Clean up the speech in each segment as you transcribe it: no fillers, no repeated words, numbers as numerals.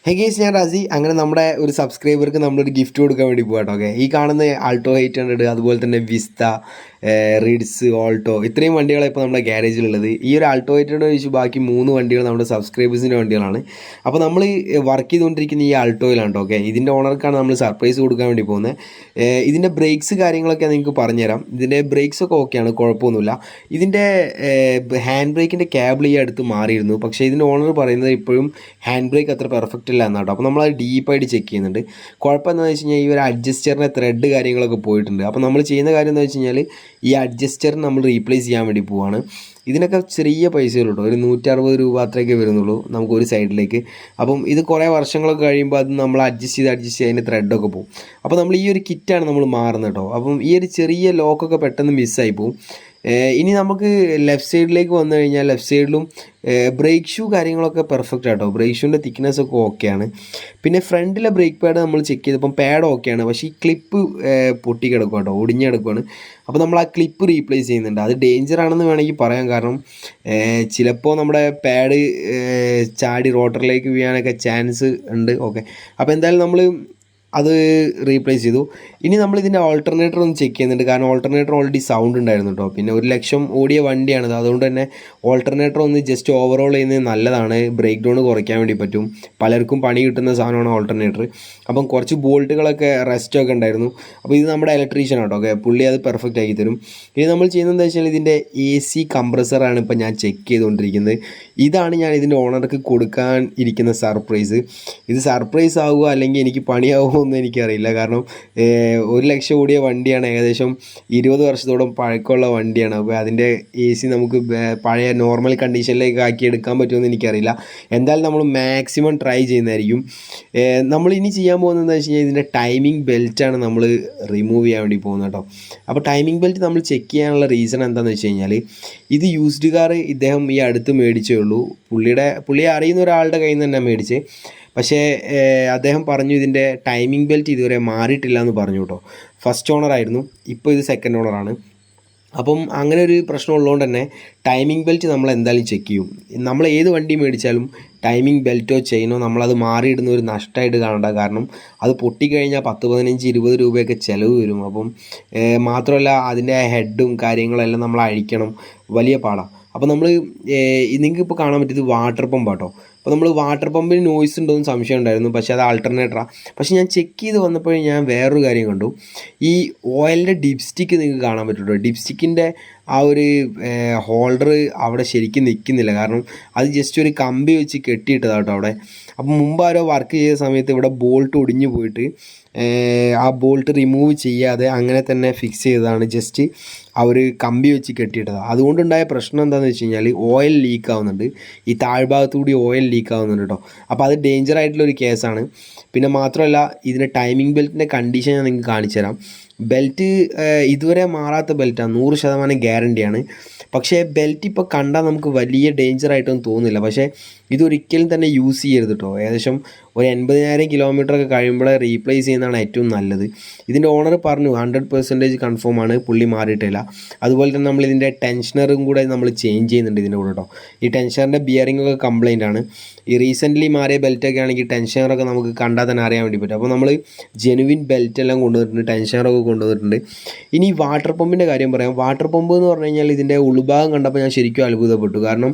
ഹേ guys, ഞാൻ റാസി. അങ്ങനെ നമ്മുടെ ഒരു സബ്സ്ക്രൈബർക്ക് നമ്മളൊരു ഗിഫ്റ്റ് കൊടുക്കാൻ വേണ്ടി പോകാട്ടോ. ഓക്കെ, ഈ കാണുന്ന ആൾട്ടോ 800, അതുപോലെ തന്നെ വിസ്ത, റിഡ്സ്, ഓൾട്ടോ, ഇത്രയും വണ്ടികളാണ് ഇപ്പോൾ നമ്മുടെ ഗ്യാരേജിലുള്ളത്. ഈ ഒരു ആൾട്ടോ 800 ഒഴിച്ച് ബാക്കി 3 വണ്ടികൾ നമ്മുടെ സബ്സ്ക്രൈബേഴ്സിൻ്റെ വണ്ടികളാണ്. അപ്പോൾ നമ്മൾ വർക്ക് ചെയ്തുകൊണ്ടിരിക്കുന്ന ഈ ആൾട്ടോയിലാണ് കേട്ടോ. ഓക്കെ, ഇതിൻ്റെ ഓണർക്കാണ് നമ്മൾ സർപ്രൈസ് കൊടുക്കാൻ വേണ്ടി പോകുന്നത്. ഇതിൻ്റെ ബ്രേക്സ് കാര്യങ്ങളൊക്കെ നിങ്ങൾക്ക് പറഞ്ഞുതരാം. ഇതിൻ്റെ ബ്രേക്സ് ഒക്കെ ഓക്കെയാണ്, കുഴപ്പമൊന്നുമില്ല. ഇതിൻ്റെ ഹാൻഡ് ബ്രേക്കിൻ്റെ കേബിൾ ഈ അടുത്ത് മാറിയിരുന്നു. പക്ഷേ ഇതിൻ്റെ ഓണർ പറയുന്നത് ഇപ്പോഴും ഹാൻഡ് ബ്രേക്ക് അത്ര പെർഫെക്റ്റ് ഇല്ല എന്നാട്ടോ. അപ്പോൾ നമ്മളത് ഡീപ്പായിട്ട് ചെക്ക് ചെയ്യുന്നുണ്ട്. കുഴപ്പം എന്താണെന്ന് വെച്ച് കഴിഞ്ഞാൽ ഈ ഒരു അഡ്ജസ്റ്ററിൻ്റെ ത്രെഡ് കാര്യങ്ങളൊക്കെ പോയിട്ടുണ്ട്. അപ്പോൾ നമ്മൾ ചെയ്യുന്ന കാര്യം എന്താ വെച്ച് കഴിഞ്ഞാൽ ഈ അഡ്ജസ്റ്ററിന് നമ്മൾ റീപ്ലേസ് ചെയ്യാൻ വേണ്ടി പോവാണ്. ഇതിനൊക്കെ ചെറിയ പൈസയുള്ളൂ കേട്ടോ, ഒരു 160 രൂപ അത്രയൊക്കെ വരുന്നുള്ളൂ നമുക്ക് ഒരു സൈഡിലേക്ക്. അപ്പം ഇത് കുറേ വർഷങ്ങളൊക്കെ കഴിയുമ്പോൾ അത് നമ്മൾ അഡ്ജസ്റ്റ് ചെയ്ത് അതിൻ്റെ ത്രെഡൊക്കെ പോകും. അപ്പോൾ നമ്മൾ ഈ ഒരു കിറ്റാണ് നമ്മൾ മാറുന്നത് കേട്ടോ. അപ്പം ഈ ഒരു ചെറിയ ലോക്കൊക്കെ പെട്ടെന്ന് മിസ്സായി പോകും. ഇനി നമുക്ക് ലെഫ്റ്റ് സൈഡിലേക്ക് വന്നു കഴിഞ്ഞാൽ ലെഫ്റ്റ് സൈഡിലും ബ്രേക്ക് ഷൂ കാര്യങ്ങളൊക്കെ പെർഫെക്റ്റ് ആട്ടോ. ബ്രേക്ക് ഷൂവിൻ്റെ തിക്നെസ് ഒക്കെ ഓക്കെയാണ്. പിന്നെ ഫ്രണ്ടിലെ ബ്രേക്ക് പാഡ് നമ്മൾ ചെക്ക് ചെയ്തപ്പം പാഡ് ഓക്കെയാണ്. പക്ഷേ ഈ ക്ലിപ്പ് പൊട്ടി കിടക്കും കേട്ടോ, ഒടിഞ്ഞ് കിടക്കുവാണ്. അപ്പോൾ നമ്മൾ ആ ക്ലിപ്പ് റീപ്ലേസ് ചെയ്യുന്നുണ്ട്. അത് ഡേഞ്ചർ ആണെന്ന് വേണമെങ്കിൽ പറയാം. കാരണം ചിലപ്പോൾ നമ്മുടെ പാഡ് ചാടി റോട്ടറിലേക്ക് വീഴാനൊക്കെ ചാൻസ് ഉണ്ട്. ഓക്കെ, അപ്പോൾ എന്തായാലും നമ്മൾ അത് റീപ്ലേസ് ചെയ്തു. ഇനി നമ്മൾ ഇതിൻ്റെ ഓൾട്ടർനേറ്റർ ഒന്ന് ചെക്ക് ചെയ്യുന്നുണ്ട്. കാരണം ഓൾട്ടർനേറ്റർ ഓൾറെഡി സൗണ്ട് ഉണ്ടായിരുന്നു കേട്ടോ. പിന്നെ 1,00,000 ഓടിയ വണ്ടിയാണിത്. അതുകൊണ്ട് തന്നെ ഓൾട്ടർനേറ്റർ ഒന്ന് ജസ്റ്റ് ഓവറോൾ ചെയ്യുന്നത് നല്ലതാണ്. ബ്രേക്ക് ഡൗൺ കുറയ്ക്കാൻ വേണ്ടി പറ്റും. പലർക്കും പണി കിട്ടുന്ന സാധനമാണ് ഓൾട്ടർനേറ്റർ. അപ്പം കുറച്ച് ബോൾട്ടുകളൊക്കെ റെസ്റ്റൊക്കെ ഉണ്ടായിരുന്നു. അപ്പോൾ ഇത് നമ്മുടെ ഇലക്ട്രീഷ്യൻ ആട്ടോ. ഓക്കെ, പുള്ളി അത് പെർഫെക്റ്റ് ആക്കി തരും. ഇനി നമ്മൾ ചെയ്യുന്നത് എന്താ വെച്ചാൽ ഇതിൻ്റെ AC കംപ്രസറാണ് ഇപ്പോൾ ഞാൻ ചെക്ക് ചെയ്തുകൊണ്ടിരിക്കുന്നത്. ഇതാണ് ഞാൻ ഇതിൻ്റെ ഓണർക്ക് കൊടുക്കാൻ ഇരിക്കുന്ന സർപ്രൈസ്. ഇത് സർപ്രൈസ് ആവുക അല്ലെങ്കിൽ എനിക്ക് പണിയാവുമോ ഒന്നും എനിക്കറിയില്ല. കാരണം 1,00,000 ഓടിയ വണ്ടിയാണ്, ഏകദേശം 20 വർഷത്തോളം പഴക്കമുള്ള വണ്ടിയാണ്. അപ്പോൾ അതിൻ്റെ AC നമുക്ക് പഴയ നോർമൽ കണ്ടീഷനിലേക്ക് ആക്കി എടുക്കാൻ പറ്റുമെന്ന് എനിക്കറിയില്ല. എന്തായാലും നമ്മൾ മാക്സിമം ട്രൈ ചെയ്യുന്നതായിരിക്കും. നമ്മളിനി ചെയ്യാൻ പോകുന്നത് എന്താ വെച്ച് കഴിഞ്ഞാൽ ഇതിൻ്റെ ടൈമിംഗ് ബെൽറ്റാണ് നമ്മൾ റിമൂവ് ചെയ്യാൻ വേണ്ടി പോകുന്നത് കേട്ടോ. അപ്പോൾ ടൈമിംഗ് ബെൽറ്റ് നമ്മൾ ചെക്ക് ചെയ്യാനുള്ള റീസൺ എന്താണെന്ന് വെച്ച് കഴിഞ്ഞാൽ ഇത് യൂസ്ഡ് കാർ ഇദ്ദേഹം ഈ അടുത്ത് മേടിച്ചേ ഉള്ളൂ. പുള്ളിയെ അറിയുന്ന ഒരാളുടെ കയ്യിൽ നിന്ന് തന്നെ മേടിച്ച്. പക്ഷേ അദ്ദേഹം പറഞ്ഞു ഇതിൻ്റെ ടൈമിംഗ് ബെൽറ്റ് ഇതുവരെ മാറിയിട്ടില്ല എന്ന് പറഞ്ഞു കേട്ടോ. ഫസ്റ്റ് ഓണറായിരുന്നു, ഇപ്പോൾ ഇത് സെക്കൻഡ് ഓണറാണ്. അപ്പം അങ്ങനെ ഒരു പ്രശ്നം ഉള്ളതുകൊണ്ട് തന്നെ ടൈമിംഗ് ബെൽറ്റ് നമ്മൾ എന്തായാലും ചെക്ക് ചെയ്യും. നമ്മൾ ഏത് വണ്ടി മേടിച്ചാലും ടൈമിംഗ് ബെൽറ്റോ ചെയിനോ നമ്മളത് മാറിയിടുന്ന ഒരു നഷ്ടമായിട്ട് കാണണ്ട. കാരണം അത് പൊട്ടിക്കഴിഞ്ഞാൽ 10, 15, 20 രൂപയൊക്കെ ചിലവ് വരും. അപ്പം മാത്രമല്ല അതിൻ്റെ ഹെഡും കാര്യങ്ങളെല്ലാം നമ്മൾ അഴിക്കണം, വലിയ പാടാണ്. അപ്പോൾ നമ്മൾ നിങ്ങൾക്ക് ഇപ്പോൾ കാണാൻ പറ്റിയത് വാട്ടർ പമ്പാട്ടോ. അപ്പോൾ നമ്മൾ വാട്ടർ പമ്പിന് നോയ്സ് ഉണ്ടോയെന്ന് സംശയം ഉണ്ടായിരുന്നു. പക്ഷേ അത് ആൾട്ടർനേറ്ററാണ്. പക്ഷേ ഞാൻ ചെക്ക് ചെയ്ത് വന്നപ്പോൾ ഞാൻ വേറൊരു കാര്യം കണ്ടു. ഈ ഓയിലിൻ്റെ ഡിപ്സ്റ്റിക്ക് നിങ്ങൾക്ക് കാണാൻ പറ്റുമോ? ഡിപ്സ്റ്റിക്കിൻ്റെ ആ ഒരു ഹോൾഡർ അവിടെ ശരിക്കും നിൽക്കുന്നില്ല. കാരണം അത് ജസ്റ്റ് ഒരു കമ്പി വെച്ച് കെട്ടിയിട്ടതാട്ടോ അവിടെ. അപ്പം മുമ്പ് ആരോ വർക്ക് ചെയ്ത സമയത്ത് ഇവിടെ ബോൾട്ട് ഒടിഞ്ഞു പോയിട്ട് ആ ബോൾട്ട് റിമൂവ് ചെയ്യാതെ അങ്ങനെ തന്നെ ഫിക്സ് ചെയ്തതാണ്. ജസ്റ്റ് ആ ഒരു കമ്പി വെച്ച് കെട്ടിയിട്ടതാണ്. അതുകൊണ്ടുണ്ടായ പ്രശ്നം എന്താണെന്ന് വെച്ച് കഴിഞ്ഞാൽ ഓയിൽ ലീക്ക് ആവുന്നുണ്ട്. ഈ താഴ്ഭാഗത്തുകൂടി ഓയിൽ ലീക്ക് ആവുന്നുണ്ട് കേട്ടോ. അപ്പോൾ അത് ഡേഞ്ചർ ആയിട്ടുള്ളൊരു കേസാണ്. പിന്നെ മാത്രമല്ല ഇതിൻ്റെ ടൈമിംഗ് ബെൽറ്റിൻ്റെ കണ്ടീഷൻ ഞാൻ നിങ്ങൾക്ക് കാണിച്ചു തരാം. ബെൽറ്റ് ഇതുവരെ മാറാത്ത ബെൽറ്റാണ്, 100% ഗ്യാരണ്ടിയാണ്. പക്ഷേ ബെൽറ്റ് ഇപ്പോൾ കണ്ടാൽ നമുക്ക് വലിയ ഡേഞ്ചറായിട്ടൊന്നും തോന്നുന്നില്ല. പക്ഷേ ഇതൊരിക്കലും തന്നെ യൂസ് ചെയ്യരുത് കേട്ടോ. ഏകദേശം ഒരു 80,000 കിലോമീറ്ററൊക്കെ കഴിയുമ്പോഴേ റീപ്ലേസ് ചെയ്യുന്നതാണ് ഏറ്റവും നല്ലത്. ഇതിൻ്റെ ഓണർ പറഞ്ഞു 100% കൺഫേം ആണ്, പുള്ളി മാറിയിട്ടില്ല. അതുപോലെ തന്നെ നമ്മൾ ഇതിൻ്റെ ടെൻഷനറും കൂടെ നമ്മൾ ചേഞ്ച് ചെയ്യുന്നുണ്ട് ഇതിൻ്റെ കൂടെ കേട്ടോ. ഈ ടെൻഷനറിൻ്റെ ബിയറിങ്ങൊക്കെ കംപ്ലൈൻ്റ് ആണ്. ഈ റീസെൻ്റ്ലി മാറിയ ബെൽറ്റൊക്കെ ആണെങ്കിൽ ടെൻഷനറൊക്കെ നമുക്ക് കണ്ടാൽ തന്നെ അറിയാൻ വേണ്ടി പറ്റും. അപ്പോൾ നമ്മൾ ജെനുവിൻ ബെൽറ്റ് എല്ലാം കൊണ്ടുവന്നിട്ടുണ്ട്, ടെൻഷനറൊക്കെ കൊണ്ടുവന്നിട്ടുണ്ട്. ഇനി വാട്ടർ പമ്പിൻ്റെ കാര്യം പറയാം. വാട്ടർ പമ്പ് എന്ന് പറഞ്ഞു കഴിഞ്ഞാൽ ഇതിൻ്റെ ഉൾഭാഗം കണ്ടപ്പോൾ ഞാൻ ശരിക്കും അത്ഭുതപ്പെട്ടു. കാരണം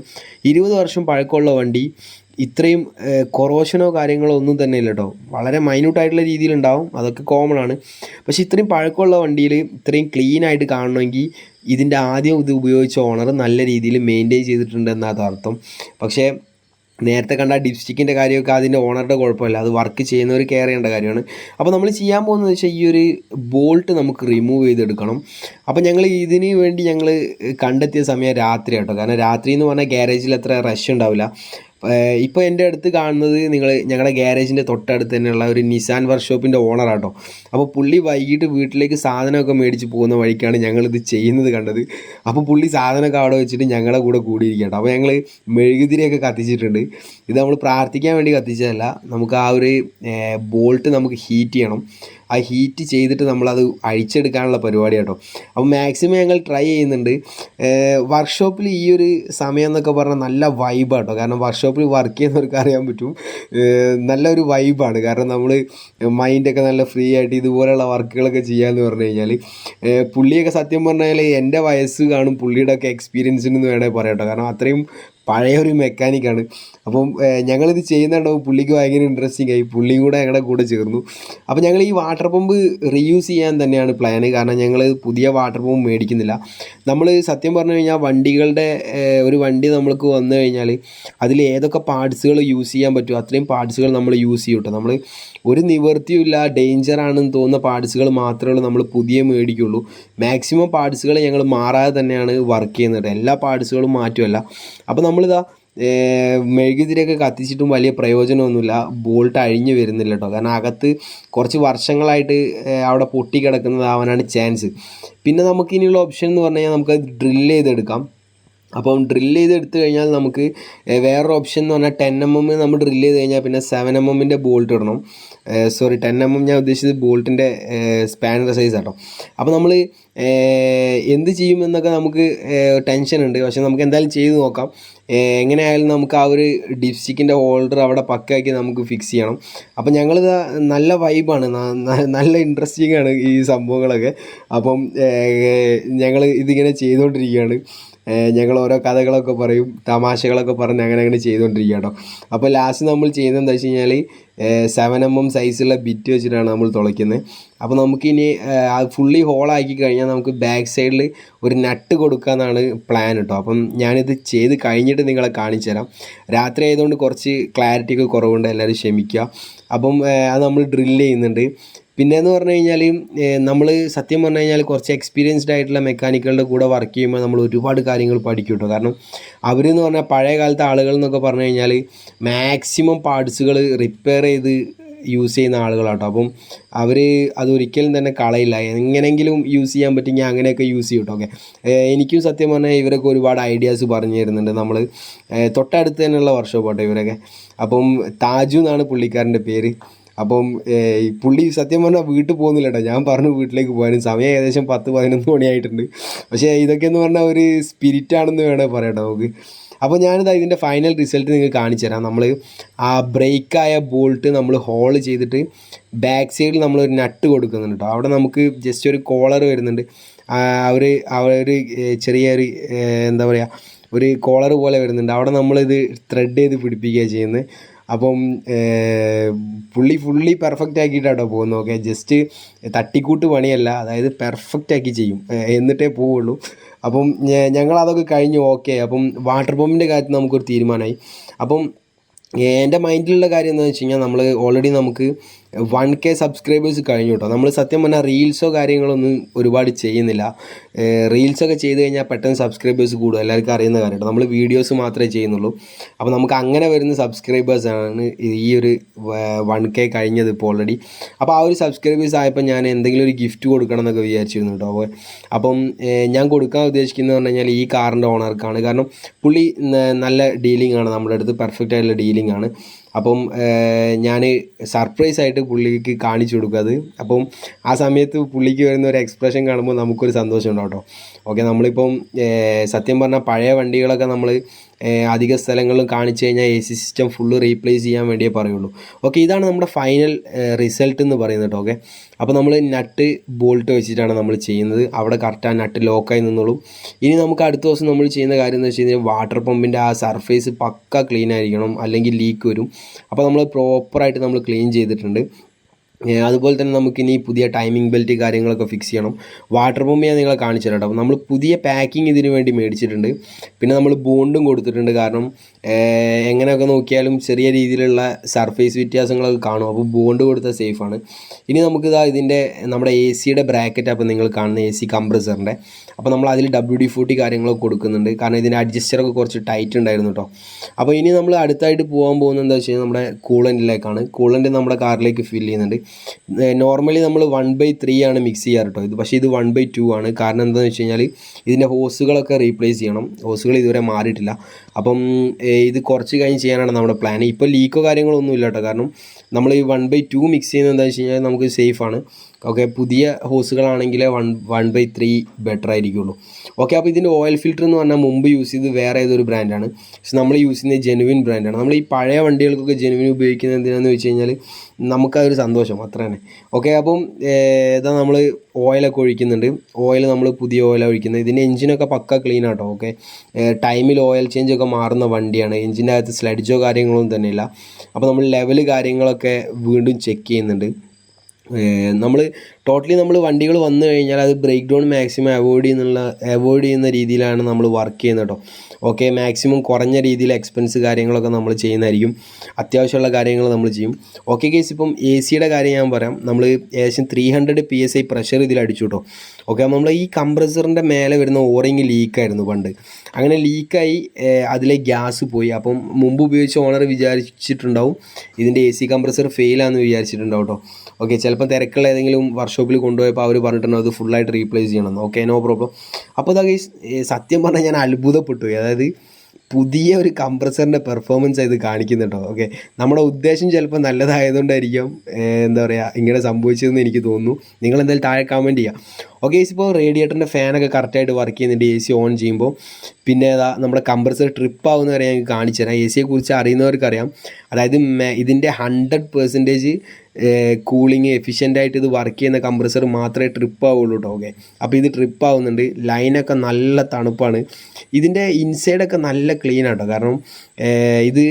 20 വർഷം പഴക്കമുള്ള വണ്ടി ഇത്രയും കൊറോഷനോ കാര്യങ്ങളോ ഒന്നും തന്നെ ഇല്ല കേട്ടോ. വളരെ മൈന്യൂട്ടായിട്ടുള്ള രീതിയിലുണ്ടാവും, അതൊക്കെ കോമൺ ആണ്. പക്ഷേ ഇത്രയും പഴക്കമുള്ള വണ്ടിയിൽ ഇത്രയും ക്ലീൻ ആയിട്ട് കാണണമെങ്കിൽ ഇതിൻ്റെ ആദ്യം ഇത് ഉപയോഗിച്ച ഓണർ നല്ല രീതിയിൽ മെയിൻറ്റെയിൻ ചെയ്തിട്ടുണ്ട് എന്നാണ് അർത്ഥം. പക്ഷേ നേരത്തെ കണ്ട ഡിപ്സ്റ്റിക്കിൻ്റെ കാര്യമൊക്കെ അതിൻ്റെ ഓണറുടെ കുഴപ്പമില്ല, അത് വർക്ക് ചെയ്യുന്നവർ കെയർ ചെയ്യേണ്ട കാര്യമാണ്. അപ്പോൾ നമ്മൾ ചെയ്യാൻ പോകുന്നത് വെച്ചാൽ ഈ ഒരു ബോൾട്ട് നമുക്ക് റിമൂവ് ചെയ്തെടുക്കണം. അപ്പോൾ ഞങ്ങൾ ഇതിന് വേണ്ടി കണ്ടെത്തിയ സമയം രാത്രി കേട്ടോ. കാരണം രാത്രി എന്ന് പറഞ്ഞാൽ ഗ്യാരേജിൽ അത്ര റഷ് ഉണ്ടാവില്ല. ഇപ്പോൾ എൻ്റെ അടുത്ത് കാണുന്നത് ഞങ്ങളുടെ ഗ്യാരേജിൻ്റെ തൊട്ടടുത്ത് തന്നെയുള്ള ഒരു നിസാൻ വർക്ക്ഷോപ്പിൻ്റെ ഓണറാട്ടോ. അപ്പോൾ പുള്ളി വൈകിട്ട് വീട്ടിലേക്ക് സാധനമൊക്കെ മേടിച്ച് പോകുന്ന വഴിക്കാണ് ഞങ്ങളിത് ചെയ്യുന്നത് കണ്ടത്. അപ്പോൾ പുള്ളി സാധനമൊക്കെ അവിടെ വെച്ചിട്ട് ഞങ്ങളുടെ കൂടെ കൂടിയിരിക്കട്ടോ. അപ്പോൾ ഞങ്ങൾ മെഴുകുതിരിയൊക്കെ കത്തിച്ചിട്ടുണ്ട്. ഇത് നമ്മൾ പ്രാർത്ഥിക്കാൻ വേണ്ടി കത്തിച്ചതല്ല, നമുക്ക് ആ ഒരു ബോൾട്ട് നമുക്ക് ഹീറ്റ് ചെയ്യണം. ആ ഹീറ്റ് ചെയ്തിട്ട് നമ്മളത് അഴിച്ചെടുക്കാനുള്ള പരിപാടി കേട്ടോ. അപ്പോൾ മാക്സിമം ഞങ്ങൾ ട്രൈ ചെയ്യുന്നുണ്ട്. വർക്ക്ഷോപ്പിൽ ഈ ഒരു സമയം എന്നൊക്കെ പറഞ്ഞാൽ നല്ല വൈബാണ് കേട്ടോ. കാരണം വർക്ക്ഷോപ്പിൽ വർക്ക് ചെയ്യുന്നവർക്ക് അറിയാൻ പറ്റും, നല്ലൊരു വൈബാണ്. കാരണം നമ്മൾ മൈൻഡൊക്കെ നല്ല ഫ്രീ ആയിട്ട് ഇതുപോലെയുള്ള വർക്കുകളൊക്കെ ചെയ്യാമെന്ന് പറഞ്ഞു കഴിഞ്ഞാൽ, പുള്ളിയൊക്കെ സത്യം പറഞ്ഞാൽ എൻ്റെ വയസ്സ് കാണും പുള്ളിയുടെ ഒക്കെ എക്സ്പീരിയൻസിന് എന്ന് വേണമെങ്കിൽ പറയാം കേട്ടോ. കാരണം അത്രയും പഴയൊരു മെക്കാനിക്കാണ്. അപ്പം ഞങ്ങളിത് ചെയ്യുന്നുണ്ടാവും പുള്ളിക്ക് ഭയങ്കര ഇൻട്രസ്റ്റിംഗ് ആയി, പുള്ളിയും കൂടെ ഞങ്ങളുടെ കൂടെ ചേർന്നു. അപ്പോൾ ഞങ്ങൾ ഈ വാട്ടർ പമ്പ് റീയൂസ് ചെയ്യാൻ തന്നെയാണ് പ്ലാന്. കാരണം ഞങ്ങൾ പുതിയ വാട്ടർ പമ്പ് മേടിക്കുന്നില്ല. നമ്മൾ സത്യം പറഞ്ഞു കഴിഞ്ഞാൽ വണ്ടികളുടെ ഒരു വണ്ടി നമ്മൾക്ക് വന്നു കഴിഞ്ഞാൽ അതിൽ ഏതൊക്കെ പാർട്സുകൾ യൂസ് ചെയ്യാൻ പറ്റുമോ അത്രയും പാർട്സുകൾ നമ്മൾ യൂസ് ചെയ്യും കേട്ടോ. നമ്മൾ ഒരു നിവൃത്തിയുമില്ല, ഡേഞ്ചറാണെന്ന് തോന്നുന്ന പാർട്സുകൾ മാത്രമേ നമ്മൾ പുതിയ മേടിക്കുള്ളൂ. മാക്സിമം പാർട്സുകൾ ഞങ്ങൾ മാറാതെ തന്നെയാണ് വർക്ക് ചെയ്യുന്നത്, എല്ലാ പാർട്സുകളും മാറ്റുമല്ല. അപ്പോൾ നമ്മളിതാ മെഴുകുതിരിയൊക്കെ കത്തിച്ചിട്ടും വലിയ പ്രയോജനമൊന്നുമില്ല, ബോൾട്ട് അഴിഞ്ഞ് വരുന്നില്ല കേട്ടോ. കാരണം അകത്ത് കുറച്ച് വർഷങ്ങളായിട്ട് അവിടെ പൊട്ടി കിടക്കുന്നതാവാനാണ് ചാൻസ്. പിന്നെ നമുക്കിനിയുള്ള ഓപ്ഷൻ എന്ന് പറഞ്ഞു കഴിഞ്ഞാൽ നമുക്കത് ഡ്രില്ല് ചെയ്തെടുക്കാം. അപ്പം ഡ്രില്ല് ചെയ്തെടുത്ത് കഴിഞ്ഞാൽ നമുക്ക് വേറൊരു ഓപ്ഷൻ എന്ന് പറഞ്ഞാൽ 10mm നമ്മൾ ഡ്രില്ല് ചെയ്ത് കഴിഞ്ഞാൽ പിന്നെ 7mm ബോൾട്ട് ഇടണം. 10mm ഞാൻ ഉദ്ദേശിച്ചത് ബോൾട്ടിൻ്റെ സ്പാനർ സൈസ് കേട്ടോ. അപ്പോൾ നമ്മൾ എന്ത് ചെയ്യുമെന്നൊക്കെ നമുക്ക് ടെൻഷൻ ഉണ്ട്. പക്ഷെ നമുക്ക് എന്തായാലും ചെയ്ത് നോക്കാം. എങ്ങനെയായാലും നമുക്ക് ആ ഒരു ഡിപ്സ്റ്റിക്കിൻ്റെ ഹോൾഡർ അവിടെ പക്കാക്കി നമുക്ക് ഫിക്സ് ചെയ്യണം. അപ്പം ഞങ്ങളിത് നല്ല വൈബാണ്, നല്ല ഇൻട്രസ്റ്റിംഗ് ആണ് ഈ സംഭവങ്ങളൊക്കെ. അപ്പം ഞങ്ങൾ ഇതിങ്ങനെ ചെയ്തുകൊണ്ടിരിക്കുകയാണ്. ഞങ്ങൾ ഓരോ കഥകളൊക്കെ പറയും, തമാശകളൊക്കെ പറഞ്ഞ് അങ്ങനെ ചെയ്തുകൊണ്ടിരിക്കുക കേട്ടോ. അപ്പോൾ ലാസ്റ്റ് നമ്മൾ ചെയ്യുന്നത് എന്താ വെച്ച് കഴിഞ്ഞാൽ 7mm സൈസുള്ള ബിറ്റ് വെച്ചിട്ടാണ് നമ്മൾ തുളയ്ക്കുന്നത്. അപ്പോൾ നമുക്കിനി ഫുള്ളി ഹോളാക്കി കഴിഞ്ഞാൽ നമുക്ക് ബാക്ക് സൈഡിൽ ഒരു നട്ട് കൊടുക്കാമെന്നാണ് പ്ലാൻ കേട്ടോ. അപ്പം ഞാനിത് ചെയ്ത് കഴിഞ്ഞിട്ട് നിങ്ങളെ കാണിച്ചു തരാം. രാത്രി ആയതുകൊണ്ട് കുറച്ച് ക്ലാരിറ്റിയൊക്കെ കുറവുണ്ട്, എല്ലാവരും ക്ഷമിക്കുക. അപ്പം അത് നമ്മൾ ഡ്രില്ല് ചെയ്യുന്നുണ്ട്. പിന്നെയെന്ന് പറഞ്ഞു കഴിഞ്ഞാൽ നമ്മൾ സത്യം പറഞ്ഞു കഴിഞ്ഞാൽ കുറച്ച് എക്സ്പീരിയൻസ്ഡ് ആയിട്ടുള്ള മെക്കാനിക്കുകളുടെ കൂടെ വർക്ക് ചെയ്യുമ്പോൾ നമ്മൾ ഒരുപാട് കാര്യങ്ങൾ പഠിക്കും കേട്ടോ. കാരണം അവരെന്ന് പറഞ്ഞാൽ പഴയ കാലത്തെ ആളുകൾ എന്നൊക്കെ പറഞ്ഞു കഴിഞ്ഞാൽ മാക്സിമം പാർട്സുകൾ റിപ്പയർ ചെയ്ത് യൂസ് ചെയ്യുന്ന ആളുകളാട്ടോ. അപ്പം അവർ അതൊരിക്കലും തന്നെ കളയില്ല, എങ്ങനെയെങ്കിലും യൂസ് ചെയ്യാൻ പറ്റുമെങ്കിൽ അങ്ങനെയൊക്കെ യൂസ് ചെയ്യും കേട്ടോ. ഓക്കെ, എനിക്കും സത്യം പറഞ്ഞാൽ ഇവരൊക്കെ ഒരുപാട് ഐഡിയാസ് പറഞ്ഞു തരുന്നുണ്ട്. നമ്മൾ തൊട്ടടുത്ത് തന്നെയുള്ള വർക്ക്ഷോപ്പ് കേട്ടോ ഇവരൊക്കെ. അപ്പം താജു എന്നാണ് പുള്ളിക്കാരൻ്റെ പേര്. അപ്പം പുള്ളി സത്യം പറഞ്ഞാൽ വീട്ടിൽ പോകുന്നില്ല കേട്ടോ. ഞാൻ പറഞ്ഞു വീട്ടിലേക്ക് പോകാനും, സമയം ഏകദേശം 10-11 മണിയായിട്ടുണ്ട്. പക്ഷേ ഇതൊക്കെയെന്ന് പറഞ്ഞാൽ ഒരു സ്പിരിറ്റാണെന്ന് വേണേൽ പറയാം കേട്ടോ നമുക്ക്. അപ്പോൾ ഞാനിതാ ഇതിൻ്റെ ഫൈനൽ റിസൾട്ട് നിങ്ങൾക്ക് കാണിച്ചു തരാം. നമ്മൾ ആ ബ്രേക്കായ ബോൾട്ട് നമ്മൾ ഹോൾ ചെയ്തിട്ട് ബാക്ക് സൈഡിൽ നമ്മളൊരു നട്ട് കൊടുക്കുന്നുണ്ട് കേട്ടോ. അവിടെ നമുക്ക് ജസ്റ്റ് ഒരു കോളർ വരുന്നുണ്ട്. ഒരു ചെറിയൊരു എന്താ പറയുക, ഒരു കോളർ പോലെ വരുന്നുണ്ട്. അവിടെ നമ്മളിത് ത്രെഡ് ചെയ്ത് പിടിപ്പിക്കുകയാണ് ചെയ്യുന്നത്. അപ്പം ഫുള്ളി പെർഫെക്റ്റ് ആക്കിയിട്ടാട്ടോ പോകുന്നത്. ഓക്കെ, ജസ്റ്റ് തട്ടിക്കൂട്ട് പണിയല്ല, അതായത് പെർഫെക്റ്റ് ആക്കി ചെയ്യും എന്നിട്ടേ പോവുള്ളൂ. അപ്പം ഞങ്ങളതൊക്കെ കഴിഞ്ഞ് ഓക്കെ. അപ്പം വാട്ടർ പമ്പിൻ്റെ കാര്യത്തിൽ നമുക്കൊരു തീരുമാനമായി. അപ്പം എൻ്റെ മൈൻഡിലുള്ള കാര്യം എന്താണെന്ന് വെച്ച് കഴിഞ്ഞാൽ നമ്മൾ ഓൾറെഡി നമുക്ക് 1K സബ്സ്ക്രൈബേഴ്സ് കഴിഞ്ഞു കേട്ടോ. നമ്മൾ സത്യം പറഞ്ഞാൽ റീൽസോ കാര്യങ്ങളൊന്നും ഒരുപാട് ചെയ്യുന്നില്ല. റീൽസൊക്കെ ചെയ്ത് കഴിഞ്ഞാൽ പെട്ടെന്ന് സബ്സ്ക്രൈബേഴ്സ് കൂടും, എല്ലാവർക്കും അറിയുന്ന കാര്യം കേട്ടോ. നമ്മൾ വീഡിയോസ് മാത്രമേ ചെയ്യുന്നുള്ളൂ. അപ്പോൾ നമുക്ക് അങ്ങനെ വരുന്ന സബ്സ്ക്രൈബേഴ്സാണ് ഈ ഒരു 1K കഴിഞ്ഞത് ഇപ്പോൾ ഓൾറെഡി. അപ്പോൾ ആ ഒരു സബ്സ്ക്രൈബേഴ്സ് ആയപ്പോൾ ഞാൻ എന്തെങ്കിലും ഒരു ഗിഫ്റ്റ് കൊടുക്കണം എന്നൊക്കെ വിചാരിച്ചിരുന്നു കേട്ടോ. അപ്പം ഞാൻ കൊടുക്കാൻ ഉദ്ദേശിക്കുന്നത് പറഞ്ഞു കഴിഞ്ഞാൽ ഈ കാറിൻ്റെ ഓണർക്കാണ്. കാരണം പുള്ളി നല്ല ഡീലിംഗ് ആണ് നമ്മുടെ അടുത്ത്, പെർഫെക്റ്റ് ആയിട്ടുള്ള ഡീലിംഗ് ആണ്. അപ്പം ഞാൻ സർപ്രൈസ് ആയിട്ട് പുള്ളിക്ക് കാണിച്ചു കൊടുക്കും അത്. അപ്പം ആ സമയത്ത് പുള്ളിക്ക് വരുന്ന ഒരു എക്സ്പ്രഷൻ കാണുമ്പോൾ നമുക്കൊരു സന്തോഷം ഉണ്ടാവും കേട്ടോ. ഓക്കെ, നമ്മളിപ്പം സത്യം പറഞ്ഞാൽ പഴയ വണ്ടികളൊക്കെ നമ്മൾ അധിക സ്ഥലങ്ങളിലും കാണിച്ചു കഴിഞ്ഞാൽ AC സിസ്റ്റം ഫുള്ള് റീപ്ലേസ് ചെയ്യാൻ വേണ്ടിയേ പറയുള്ളൂ. ഓക്കെ, ഇതാണ് നമ്മുടെ ഫൈനൽ റിസൾട്ട് എന്ന് പറയുന്നത് കേട്ടോ. ഓക്കെ, അപ്പോൾ നമ്മൾ നട്ട് ബോൾട്ട് വെച്ചിട്ടാണ് നമ്മൾ ചെയ്യുന്നത്. അവിടെ കറക്റ്റ് ആ നട്ട് ലോക്കായി നിന്നോളൂ. ഇനി നമുക്ക് അടുത്ത ദിവസം നമ്മൾ ചെയ്യുന്ന കാര്യം എന്ന് വെച്ച് കഴിഞ്ഞാൽ വാട്ടർ പമ്പിൻ്റെ ആ സർഫേസ് പക്ക ക്ലീൻ ആയിരിക്കണം, അല്ലെങ്കിൽ ലീക്ക് വരും. അപ്പോൾ നമ്മൾ പ്രോപ്പറായിട്ട് നമ്മൾ ക്ലീൻ ചെയ്തിട്ടുണ്ട്. അതുപോലെ തന്നെ നമുക്കിനി പുതിയ ടൈമിംഗ് ബെൽറ്റ് കാര്യങ്ങളൊക്കെ ഫിക്സ് ചെയ്യണം. വാട്ടർ പമ്പ് ഞാൻ നിങ്ങളെ കാണിച്ചു തരാം. നമ്മൾ പുതിയ പാക്കിംഗ് ഇതിന് വേണ്ടി മേടിച്ചിട്ടുണ്ട്. പിന്നെ നമ്മൾ ബോണ്ടും കൊടുത്തിട്ടുണ്ട്. കാരണം എങ്ങനെയൊക്കെ നോക്കിയാലും ചെറിയ രീതിയിലുള്ള സർഫേസ് വ്യത്യാസങ്ങളൊക്കെ കാണും. അപ്പോൾ ബോണ്ട് കൊടുത്താൽ സേഫാണ്. ഇനി നമുക്കിതാ ഇതിൻ്റെ നമ്മുടെ AC യുടെ ബ്രാക്കറ്റ്, അപ്പോൾ നിങ്ങൾ കാണുന്ന AC കംപ്രസറിൻ്റെ അപ്പോൾ നമ്മൾ അതിൽ WD-40 കാര്യങ്ങളൊക്കെ കൊടുക്കുന്നുണ്ട്, കാരണം ഇതിൻ്റെ അഡ്ജസ്റ്ററൊക്കെ കുറച്ച് ടൈറ്റ് ഉണ്ടായിരുന്നു കേട്ടോ. അപ്പോൾ ഇനി നമ്മൾ അടുത്തായിട്ട് പോകാൻ പോകുന്നത് എന്താ വെച്ച് കഴിഞ്ഞാൽ നമ്മുടെ കൂളൻറ്റിലേക്കാണ്. കൂളൻറ്റ് നമ്മുടെ കാറിലേക്ക് ഫില്ല് ചെയ്യുന്നുണ്ട്. നോർമലി നമ്മൾ 1/3 ആണ് മിക്സ് ചെയ്യാറ് കേട്ടോ. പക്ഷേ ഇത് 1/2 ആണ്. കാരണം എന്താണെന്ന് വെച്ച് കഴിഞ്ഞാൽ ഇതിൻ്റെ ഹോസുകളൊക്കെ റീപ്ലേസ് ചെയ്യണം. ഹോസുകൾ ഇതുവരെ മാറിയിട്ടില്ല. അപ്പം ഇത് കുറച്ച് കഴിഞ്ഞ് ചെയ്യാനാണ് നമ്മുടെ പ്ലാൻ. ഇപ്പോൾ ലീക്കോ കാര്യങ്ങളോ ഒന്നും ഇല്ല കേട്ടോ. കാരണം നമ്മൾ ഈ 1/2 മിക്സ് ചെയ്യുന്നത് എന്താണെന്ന് വെച്ച് കഴിഞ്ഞാൽ നമുക്ക് സേഫാണ്. ഓക്കെ, പുതിയ ഹോസുകളാണെങ്കിൽ 1/3 ബെറ്റർ ആയിരിക്കുള്ളൂ. ഓക്കെ, അപ്പോൾ ഇതിൻ്റെ ഓയിൽ ഫിൽറ്റർ എന്ന് പറഞ്ഞാൽ മുമ്പ് യൂസ് ചെയ്ത് വേറെ ഏതൊരു ബ്രാൻഡാണ്. പക്ഷെ നമ്മൾ യൂസ് ചെയ്യുന്നത് ജെനുവിൻ ബ്രാൻഡാണ്. നമ്മൾ ഈ പഴയ വണ്ടികൾക്കൊക്കെ ജെനുവിൻ ഉപയോഗിക്കുന്നത് എന്തിനാണെന്ന് വെച്ച് കഴിഞ്ഞാൽ നമുക്കതൊരു സന്തോഷം, അത്ര തന്നെ. ഓക്കെ, അപ്പം ഇതാ നമ്മൾ ഓയിലൊക്കെ ഒഴിക്കുന്നുണ്ട്. ഓയിൽ നമ്മൾ പുതിയ ഓയിലാണ് ഒഴിക്കുന്നത്. ഇതിൻ്റെ എഞ്ചിനൊക്കെ പക്ക ക്ലീൻ ആട്ടോ. ഓക്കെ, ടൈമിൽ ഓയിൽ ചേഞ്ച് ഒക്കെ മാറുന്ന വണ്ടിയാണ്. എഞ്ചിൻ്റെ അകത്ത് സ്ലഡ്ജോ കാര്യങ്ങളൊന്നും തന്നെ ഇല്ല. അപ്പോൾ നമ്മൾ ലെവൽ കാര്യങ്ങളൊക്കെ വീണ്ടും ചെക്ക് ചെയ്യുന്നുണ്ട്. നമ്മൾ ടോട്ടലി നമ്മൾ വണ്ടികൾ വന്നു കഴിഞ്ഞാൽ അത് ബ്രേക്ക് ഡൗൺ മാക്സിമം അവോയ്ഡ് ചെയ്യുന്ന രീതിയിലാണ് നമ്മൾ വർക്ക് ചെയ്യുന്നത് കേട്ടോ. ഓക്കെ, മാക്സിമം കുറഞ്ഞ രീതിയിൽ എക്സ്പെൻസ് കാര്യങ്ങളൊക്കെ നമ്മൾ ചെയ്യുന്നതായിരിക്കും. അത്യാവശ്യമുള്ള കാര്യങ്ങൾ നമ്മൾ ചെയ്യും. ഓക്കെ കേസ്, ഇപ്പം AC-യുടെ കാര്യം ഞാൻ പറയാം. നമ്മൾ ഏകദേശം 300 PSI പ്രഷർ ഇതിൽ അടിച്ചു കേട്ടോ. ഓക്കെ, നമ്മൾ ഈ കംപ്രസറിൻ്റെ മേലെ വരുന്ന ഓറിങ് ലീക്കായിരുന്നു പണ്ട്. അങ്ങനെ ലീക്കായി അതിലെ ഗ്യാസ് പോയി. അപ്പം മുമ്പ് ഉപയോഗിച്ച ഓണർ വിചാരിച്ചിട്ടുണ്ടാവും ഇതിൻ്റെ AC കംപ്രസർ ഫെയിലാണെന്ന് വിചാരിച്ചിട്ടുണ്ടാവും കേട്ടോ. ഓക്കെ, ചിലപ്പോൾ തിരക്കുള്ള ഏതെങ്കിലും വർക്ക്ഷോപ്പിൽ കൊണ്ടുപോയപ്പോൾ അവർ പറഞ്ഞിട്ടുണ്ടാവും അത് ഫുള്ളായിട്ട് റീപ്ലേസ് ചെയ്യണം. Okay, no problem. അപ്പോൾ അതാ ഗൈസ്, സത്യം പറഞ്ഞാൽ ഞാൻ അത്ഭുതപ്പെട്ടു. അതായത് പുതിയ ഒരു കംപ്രസറിൻ്റെ പെർഫോമൻസ് ഇത് കാണിക്കുന്നുണ്ടോ. ഓക്കെ, നമ്മുടെ ഉദ്ദേശം ചിലപ്പോൾ നല്ലതായതുകൊണ്ടായിരിക്കും എന്താ പറയുക ഇങ്ങനെ സംഭവിച്ചതെന്ന് എനിക്ക് തോന്നുന്നു. നിങ്ങൾ എന്തായാലും താഴെ കമൻറ്റ് ചെയ്യുക. ഓക്കെ, ഇപ്പോൾ റേഡിയേറ്ററിൻ്റെ ഫാനൊക്കെ കറക്റ്റായിട്ട് വർക്ക് ചെയ്യുന്നുണ്ട് AC ഓൺ ചെയ്യുമ്പോൾ. പിന്നെ ഏതാ നമ്മുടെ കംപ്രസർ ട്രിപ്പ് ആവുന്ന വരെ ഞങ്ങൾക്ക് കാണിച്ചു തരാം. AC-യെക്കുറിച്ച് അറിയുന്നവർക്കറിയാം. അതായത് ഇതിൻ്റെ 100% കൂളിങ് എഫിഷ്യൻ്റായിട്ട് ഇത് വർക്ക് ചെയ്യുന്ന കംപ്രസർ മാത്രമേ ട്രിപ്പ് ആവുള്ളൂ കേട്ടോ. ഓക്കെ, അപ്പോൾ ഇത് ട്രിപ്പ് ആവുന്നുണ്ട്. ലൈനൊക്കെ നല്ല തണുപ്പാണ്. ഇതിൻ്റെ ഇൻസൈഡൊക്കെ നല്ല ക്ലീൻ ആട്ടോ. കാരണം ഇത്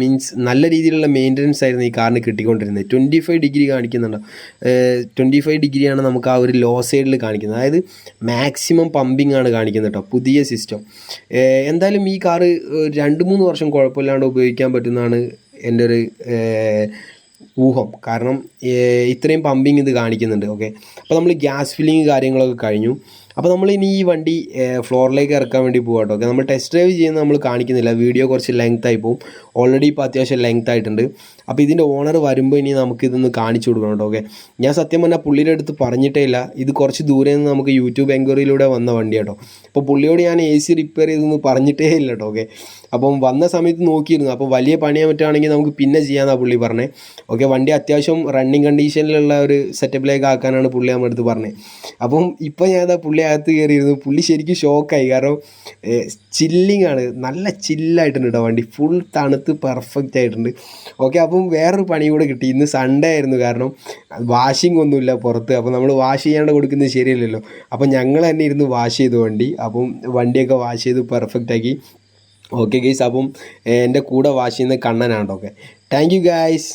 മീൻസ് നല്ല രീതിയിലുള്ള മെയിൻ്റനൻസ് ആയിരുന്നു ഈ കാറിന് കിട്ടിക്കൊണ്ടിരുന്നത്. 25 ഡിഗ്രി കാണിക്കുന്നുണ്ടോ. 25 ഡിഗ്രിയാണ് നമുക്ക് ആ ഒരു ലോ സൈഡിൽ കാണിക്കുന്നത്. അതായത് മാക്സിമം പമ്പിങ് ആണ് കാണിക്കുന്നത് കേട്ടോ, പുതിയ സിസ്റ്റം. എന്തായാലും ഈ കാറ് 2-3 വർഷം കുഴപ്പമില്ലാണ്ട് ഉപയോഗിക്കാൻ പറ്റുന്നതാണ് എൻ്റെ ഒരു ഊഹം. കാരണം ഇത്രയും പമ്പിങ് ഇത് കാണിക്കുന്നുണ്ട്. ഓക്കെ, അപ്പോൾ നമ്മൾ ഗ്യാസ് ഫില്ലിങ് കാര്യങ്ങളൊക്കെ കഴിഞ്ഞു. അപ്പോൾ നമ്മൾ ഇനി ഈ വണ്ടി ഫ്ലോറിലേക്ക് ഇറക്കാൻ വേണ്ടി പോകാം കേട്ടോ. ഓക്കെ, നമ്മൾ ടെസ്റ്റ് ഡ്രൈവ് ചെയ്യുന്നത് നമ്മൾ കാണിക്കുന്നില്ല, വീഡിയോ കുറച്ച് ലെങ്ത് ആയി പോകും. ഓൾറെഡി ഇപ്പോൾ അത്യാവശ്യം ലെങ്ത് ആയിട്ടുണ്ട്. അപ്പോൾ ഇതിൻ്റെ ഓണർ വരുമ്പോൾ ഇനി നമുക്കിതൊന്ന് കാണിച്ചു കൊടുക്കണം കേട്ടോ. ഓക്കെ, ഞാൻ സത്യം പറഞ്ഞാൽ പുള്ളിയുടെ അടുത്ത് പറഞ്ഞിട്ടേ ഇല്ല. ഇത് കുറച്ച് ദൂരെ നിന്ന് നമുക്ക് യൂട്യൂബ് എൻക്വയറിയിലൂടെ വന്ന വണ്ടി കേട്ടോ. അപ്പോൾ പുള്ളിയോട് ഞാൻ AC റിപ്പയർ ചെയ്തൊന്ന് പറഞ്ഞിട്ടേ ഇല്ല കേട്ടോ. ഓക്കെ, അപ്പം വന്ന സമയത്ത് നോക്കിയിരുന്നു. അപ്പോൾ വലിയ പണിയാൻ പറ്റുകയാണെങ്കിൽ നമുക്ക് പിന്നെ ചെയ്യാമെന്നാണ് പുള്ളി പറഞ്ഞത്. ഓക്കെ, വണ്ടി അത്യാവശ്യം റണ്ണിങ് കണ്ടീഷനിലുള്ള ഒരു സെറ്റപ്പിലേക്ക് ആക്കാനാണ് പുള്ളി നമ്മുടെ അടുത്ത് പറഞ്ഞത്. അപ്പം ഇപ്പോൾ ഞാൻ പുള്ളി അകത്ത് കയറിയിരുന്നു. പുള്ളി ശരിക്കും ഷോക്കായി. കാരണം ചില്ലിങ് ആണ്, നല്ല ചില്ലായിട്ടുണ്ട് കേട്ടോ വണ്ടി. ഫുൾ തണുത്ത് പെർഫെക്റ്റ് ആയിട്ടുണ്ട്. ഓക്കെ, അപ്പം വേറൊരു പണി കൂടെ കിട്ടി. ഇന്ന് സൺഡേ ആയിരുന്നു. കാരണം വാഷിംഗ് ഒന്നുമില്ല പുറത്ത്. അപ്പോൾ നമ്മൾ വാഷ് ചെയ്യാണ്ട് കൊടുക്കുന്നത് ശരിയല്ലല്ലോ. അപ്പം ഞങ്ങൾ തന്നെ ഇരുന്ന് വാഷ് ചെയ്തു വണ്ടി. അപ്പം വണ്ടിയൊക്കെ വാഷ് ചെയ്ത് പെർഫെക്റ്റ് ആക്കി. ഓക്കെ ഗൈസ്, അപ്പം എൻ്റെ കൂടെ വാഷ് ചെയ്യുന്ന കണ്ണനാണ്. Okay, thank you guys.